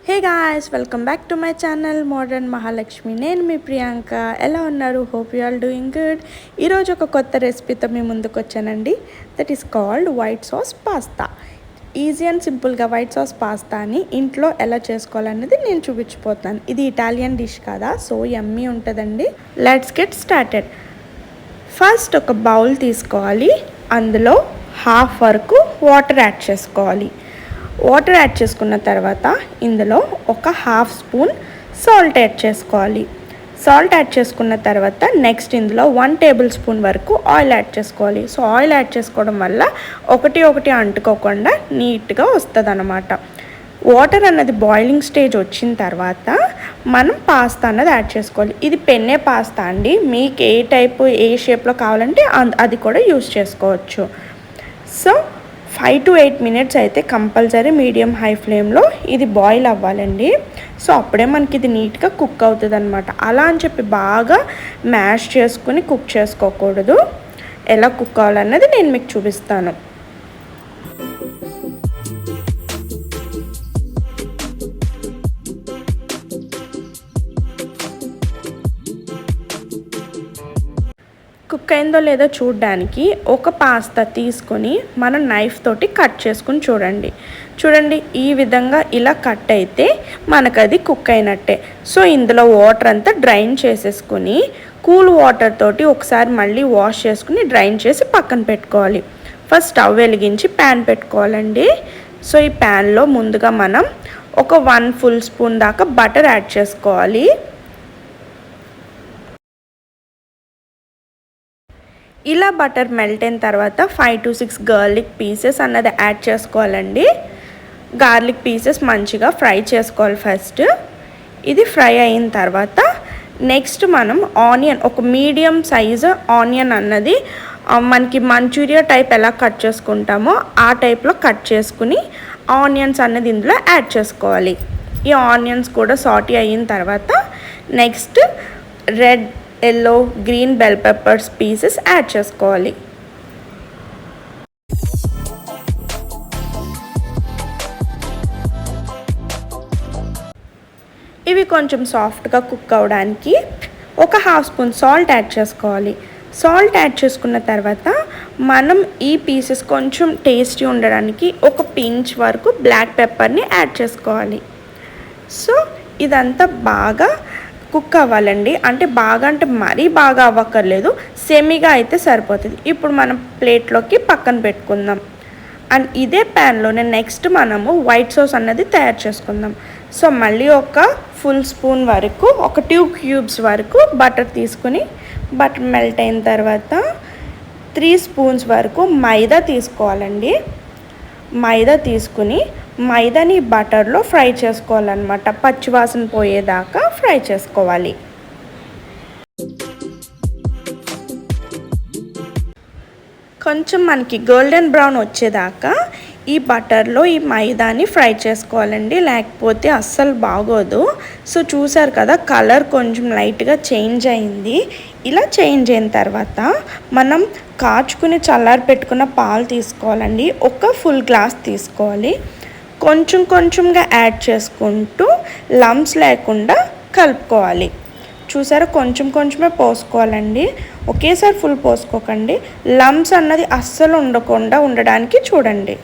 Hey guys, welcome back to my channel modern Mahalakshmi. నేను మీ ప్రియాంక. ఎలా ఉన్నారు? Hope you all doing good. ఈరోజు ఒక కొత్త రెసిపీతో మీ ముందుకు వచ్చానండి. That is called white sauce pasta. Easy and సింపుల్గా వైట్ సాస్ పాస్తాని ఇంట్లో ఎలా చేసుకోవాలనేది నేను చూపించిపోతాను. ఇది ఇటాలియన్ డిష్ కదా, సో యమ్మీ ఉంటుందండి. Let's get started. ఫస్ట్ ఒక బౌల్ తీసుకోవాలి. అందులో హాఫ్ వరకు వాటర్ యాడ్ చేసుకోవాలి. వాటర్ యాడ్ చేసుకున్న తర్వాత ఇందులో ఒక హాఫ్ స్పూన్ సాల్ట్ యాడ్ చేసుకోవాలి. సాల్ట్ యాడ్ చేసుకున్న తర్వాత నెక్స్ట్ ఇందులో 1 టేబుల్ స్పూన్ వరకు ఆయిల్ యాడ్ చేసుకోవాలి. సో ఆయిల్ యాడ్ చేసుకోవడం వల్ల ఒకటి అంటుకోకుండా నీట్గా వస్తుంది అన్నమాట. వాటర్ అన్నది బాయిలింగ్ స్టేజ్ వచ్చిన తర్వాత మనం పాస్తా అన్నది యాడ్ చేసుకోవాలి. ఇది పెన్నే పాస్తా అండి. మీకు ఏ టైపు ఏ షేప్లో కావాలంటే అది కూడా యూస్ చేసుకోవచ్చు. సో 5 to 8 మినిట్స్ అయితే కంపల్సరీ మీడియం హై ఫ్లేమ్లో ఇది బాయిల్ అవ్వాలండి. సో అప్పుడే మనకి ఇది నీట్గా కుక్ అవుతుంది అనమాట. అలా అని చెప్పి బాగా మ్యాష్ చేసుకుని కుక్ చేసుకోకూడదు. ఎలా కుక్ అవ్వాలన్నది నేను మీకు చూపిస్తాను. కుక్ అయిందో లేదో చూడడానికి ఒక పాస్తా తీసుకొని మనం నైఫ్ తోటి కట్ చేసుకుని చూడండి ఈ విధంగా ఇలా కట్ అయితే మనకు అది కుక్ అయినట్టే. సో ఇందులో వాటర్ అంతా డ్రైన్ చేసేసుకొని కూల్ వాటర్ తోటి ఒకసారి మళ్ళీ వాష్ చేసుకుని డ్రైన్ చేసి పక్కన పెట్టుకోవాలి. ఫస్ట్ స్టవ్ వెలిగించి ప్యాన్ పెట్టుకోవాలండి. సో ఈ ప్యాన్లో ముందుగా మనం ఒక 1 ఫుల్ స్పూన్ దాకా బటర్ యాడ్ చేసుకోవాలి. ఇలా బటర్ మెల్ట్ అయిన తర్వాత 5 to 6 గార్లిక్ పీసెస్ అన్నది యాడ్ చేసుకోవాలండి. గార్లిక్ పీసెస్ మంచిగా ఫ్రై చేసుకోవాలి ఫస్ట్. ఇది ఫ్రై అయిన తర్వాత నెక్స్ట్ మనం ఆనియన్, ఒక మీడియం సైజు ఆనియన్ అన్నది మనకి మంచూరియా టైప్ ఎలా కట్ చేసుకుంటామో ఆ టైప్లో కట్ చేసుకుని ఆనియన్స్ అన్నది ఇందులో యాడ్ చేసుకోవాలి. ఈ ఆనియన్స్ కూడా సాటీ అయిన తర్వాత next red, yellow, green bell peppers pieces add చేసుకోవాలి. ఇవి కొంచెం సాఫ్ట్గా కుక్ అవ్వడానికి ఒక హాఫ్ స్పూన్ సాల్ట్ యాడ్ చేసుకోవాలి. సాల్ట్ యాడ్ చేసుకున్న తర్వాత మనం ఈ పీసెస్ కొంచెం టేస్టీ ఉండడానికి ఒక పించ్ వరకు బ్లాక్ పెప్పర్ని యాడ్ చేసుకోవాలి. సో ఇదంతా బాగా కుక్ అవ్వాలండి. అంటే మరీ బాగా అవ్వక్కర్లేదు, సెమీగా అయితే సరిపోతుంది. ఇప్పుడు మనం ప్లేట్లోకి పక్కన పెట్టుకుందాం. అండ్ ఇదే ప్యాన్లోనే నెక్స్ట్ మనము వైట్ సాస్ అన్నది తయారు చేసుకుందాం. సో మళ్ళీ ఒక ఫుల్ స్పూన్ వరకు, ఒక 2 క్యూబ్స్ వరకు బటర్ తీసుకుని, బటర్ మెల్ట్ అయిన తర్వాత 3 స్పూన్స్ వరకు మైదా తీసుకోవాలండి. మైదా తీసుకుని మైదాని బటర్లో ఫ్రై చేసుకోవాలన్నమాట. పచ్చివాసన పోయేదాకా ఫ్రై చేసుకోవాలి. కొంచెం మనకి గోల్డెన్ బ్రౌన్ వచ్చేదాకా ఈ బటర్లో ఈ మైదాని ఫ్రై చేసుకోవాలండి, లేకపోతే అస్సలు బాగోదు. సో చూసారు కదా, కలర్ కొంచెం లైట్గా చేంజ్ అయింది. ఇలా చేంజ్ అయిన తర్వాత మనం కాచుకుని చల్లారి పెట్టుకున్న పాలు తీసుకోవాలండి. ఒక ఫుల్ గ్లాస్ తీసుకోవాలి. కొంచెంగా యాడ్ చేసుకుంటూ లంప్స్ లేకుండా కలుపుకోవాలి. చూసారా, కొంచెమే పోసుకోవాలండి, ఒకేసారి ఫుల్ పోసుకోకండి. లంప్స్ అన్నది అస్సలు ఉండకుండా ఉండడానికి చూడండి.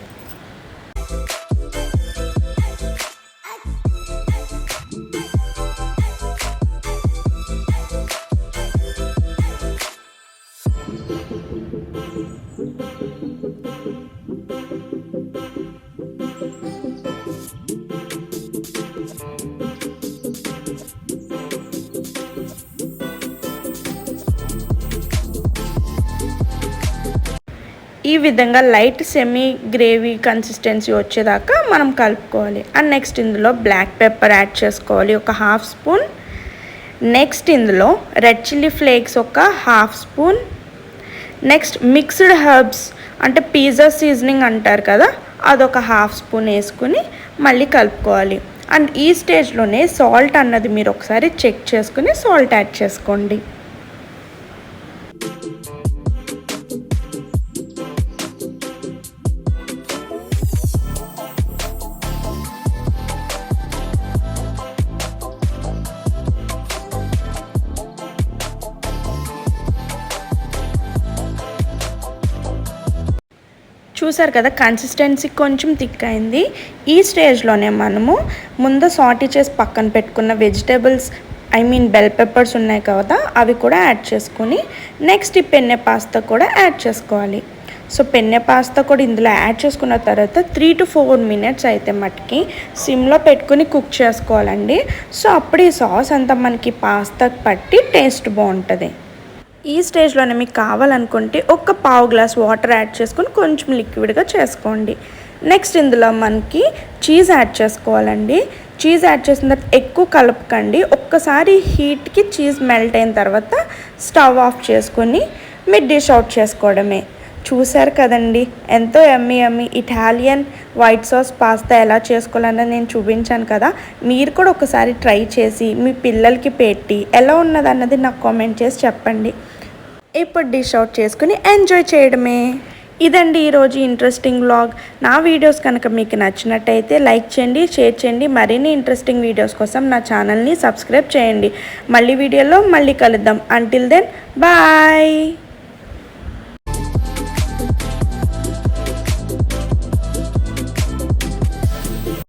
ఈ విధంగా లైట్ సెమీ గ్రేవీ కన్సిస్టెన్సీ వచ్చేదాకా మనం కలుపుకోవాలి. అండ్ నెక్స్ట్ ఇందులో బ్లాక్ పెప్పర్ యాడ్ చేసుకోవాలి, ఒక హాఫ్ స్పూన్. నెక్స్ట్ ఇందులో రెడ్ చిల్లీ ఫ్లేక్స్ ఒక half spoon. Next mixed herbs అంటే పిజ్జా సీజనింగ్ అంటారు కదా, అదొక హాఫ్ స్పూన్ వేసుకుని మళ్ళీ కలుపుకోవాలి. అండ్ ఈ స్టేజ్లోనే సాల్ట్ అన్నది మీరు ఒకసారి చెక్ చేసుకుని సాల్ట్ యాడ్ చేసుకోండి. చూసారు కదా, కన్సిస్టెన్సీ కొంచెం థిక్ అయింది. ఈ స్టేజ్లోనే మనము ముందు సాటీ చేసి పక్కన పెట్టుకున్న వెజిటేబుల్స్ బెల్ పెప్పర్స్ ఉన్నాయి కదా, అవి కూడా యాడ్ చేసుకొని నెక్స్ట్ ఈ పెన్నె పాస్తా కూడా యాడ్ చేసుకోవాలి. సో పెన్నె పాస్తా కూడా ఇందులో యాడ్ చేసుకున్న తర్వాత 3 to 4 minutes అయితే మటుకి సిమ్లో పెట్టుకుని కుక్ చేసుకోవాలండి. సో అప్పుడు ఈ సాస్ అంతా మనకి పాస్తాకి పట్టి టేస్ట్ బాగుంటుంది. ఈ స్టేజ్లోనే మీకు కావాలనుకుంటే ఒక పావు గ్లాస్ వాటర్ యాడ్ చేసుకొని కొంచెం లిక్విడ్గా చేసుకోండి. నెక్స్ట్ ఇందులో మనకి చీజ్ యాడ్ చేసుకోవాలండి. చీజ్ యాడ్ చేసిన తర్వాత ఎక్కువ కలపకండి. ఒక్కసారి హీట్కి చీజ్ మెల్ట్ అయిన తర్వాత స్టవ్ ఆఫ్ చేసుకొని మీరు డిష్ అవుట్ చేసుకోవడమే. చూసారు కదండి, ఎంతో యమ్మీ ఇటాలియన్ వైట్ సాస్ పాస్తా ఎలా చేసుకోవాలన్నది నేను చూపించాను కదా. మీరు కూడా ఒకసారి ట్రై చేసి మీ పిల్లలకి పెట్టి ఎలా ఉన్నదన్నది నాకు కామెంట్ చేసి చెప్పండి. ఇప్పుడు డిష్ అవుట్ చేసుకుని ఎంజాయ్ చేయడమే. ఇదండి ఈరోజు ఇంట్రెస్టింగ్ వ్లాగ్. నా వీడియోస్ కనుక మీకు నచ్చినట్టయితే లైక్ చేయండి, షేర్ చేయండి. మరిన్ని ఇంట్రెస్టింగ్ వీడియోస్ కోసం నా ఛానల్ని సబ్స్క్రైబ్ చేయండి. మళ్ళీ వీడియోలో మళ్ళీ కలుద్దాం. Until then bye.